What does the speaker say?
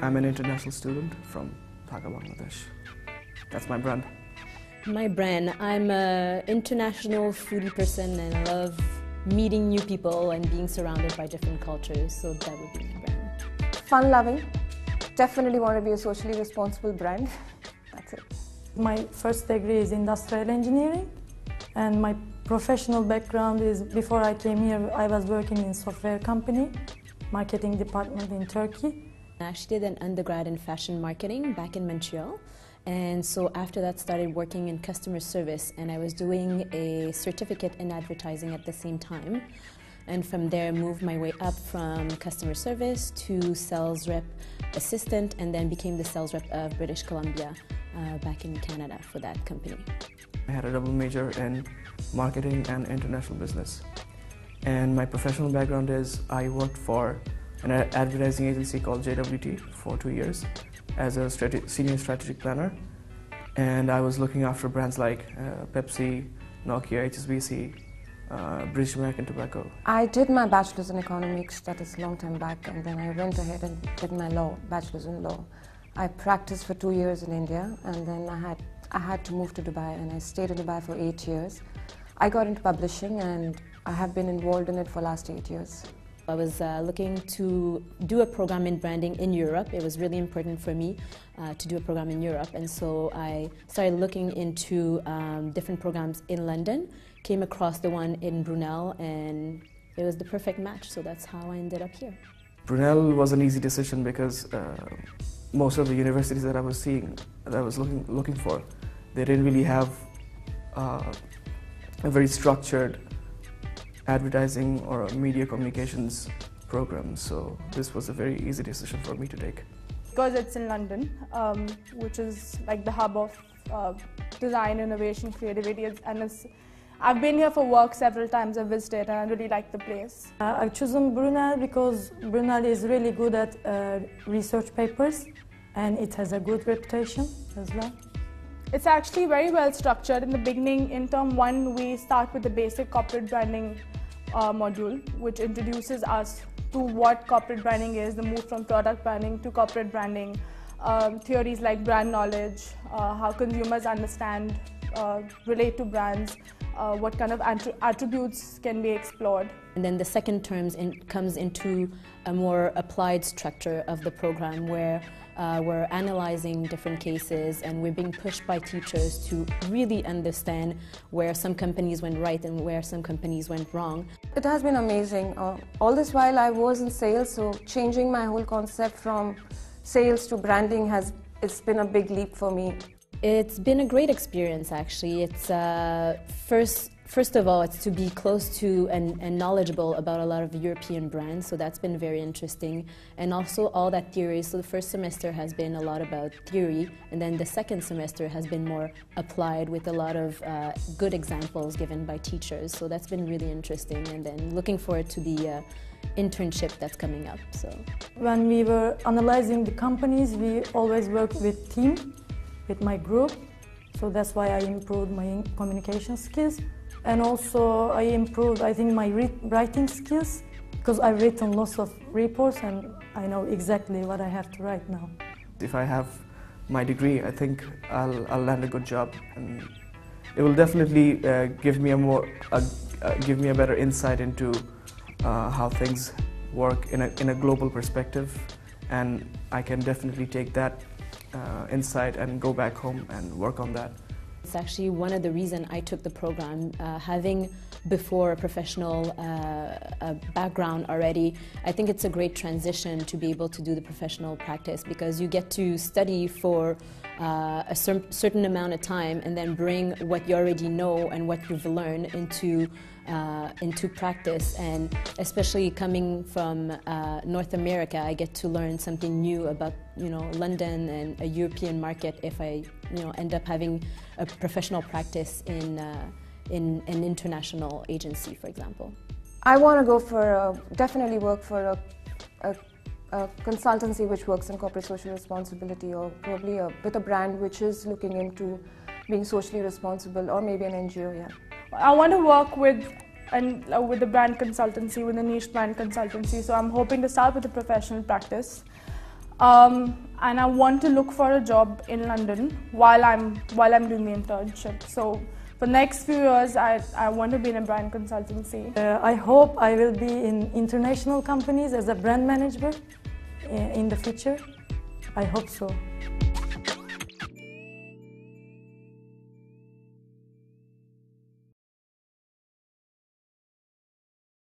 I'm an international student from Dhaka, Bangladesh. That's my brand. My brand, I'm an international foodie person and I love meeting new people and being surrounded by different cultures, so that would be my brand. Fun-loving. Definitely want to be a socially responsible brand. That's it. My first degree is industrial engineering, and my professional background is, before I came here, I was working in software company, marketing department in Turkey. I actually did an undergrad in fashion marketing back in Montreal, and so after that started working in customer service, and I was doing a certificate in advertising at the same time, and from there moved my way up from customer service to sales rep assistant, and then became the sales rep of British Columbia back in Canada for that company. I had a double major in marketing and international business, and my professional background is I worked for an advertising agency called JWT for 2 years as a senior strategic planner, and I was looking after brands like Pepsi, Nokia, HSBC, British American Tobacco. I did my bachelor's in economics, that is a long time back, and then I went ahead and did my bachelor's in law. I practiced for 2 years in India, and then I had to move to Dubai, and I stayed in Dubai for 8 years. I got into publishing, and I have been involved in it for the last 8 years. I was looking to do a program in branding in Europe. It was really important for me to do a program in Europe, and so I started looking into different programs in London, came across the one in Brunel, and it was the perfect match, so that's how I ended up here. Brunel was an easy decision because most of the universities that I was seeing, that I was looking for, they didn't really have a very structured advertising or a media communications program, so this was a very easy decision for me to take. Because it's in London, which is like the hub of design, innovation, creativity, and I've been here for work several times. I've visited and I really like the place. I've chosen Brunel because Brunel is really good at research papers, and it has a good reputation as well. It's actually very well structured. In the beginning, in term 1, we start with the basic corporate branding module, which introduces us to what corporate branding is, the move from product branding to corporate branding, theories like brand knowledge, how consumers understand, relate to brands, what kind of attributes can be explored. And then the second term comes into a more applied structure of the program where we're analyzing different cases and we're being pushed by teachers to really understand where some companies went right and where some companies went wrong. It has been amazing. All this while I was in sales, so changing my whole concept from sales to branding it's been a big leap for me. It's been a great experience, actually. It's first of all, it's to be close to and knowledgeable about a lot of European brands, so that's been very interesting. And also all that theory, so the first semester has been a lot about theory, and then the second semester has been more applied with a lot of good examples given by teachers, so that's been really interesting. And then looking forward to the internship that's coming up. So when we were analyzing the companies, we always work with team, with my group, so that's why I improved my communication skills. And also I improved, I think, my writing skills, because I've written lots of reports and I know exactly what I have to write now. If I have my degree, I think I'll land a good job, and it will definitely give me a better insight into how things work in a global perspective, and I can definitely take that insight and go back home and work on that. It's actually one of the reasons I took the program. Having before a professional background already, I think it's a great transition to be able to do the professional practice, because you get to study for a certain amount of time and then bring what you already know and what you've learned into practice. And especially coming from North America, I get to learn something new about London and a European market if I end up having a professional practice in an international agency, for example. I want to go definitely work for a consultancy which works in corporate social responsibility, or probably with a brand which is looking into being socially responsible, or maybe an NGO, yeah. I want to work with a brand consultancy, with a niche brand consultancy, so I'm hoping to start with a professional practice. and I want to look for a job in London while I'm doing the internship. So for the next few years, I want to be in a brand consultancy. I hope I will be in international companies as a brand manager in the future. I hope so.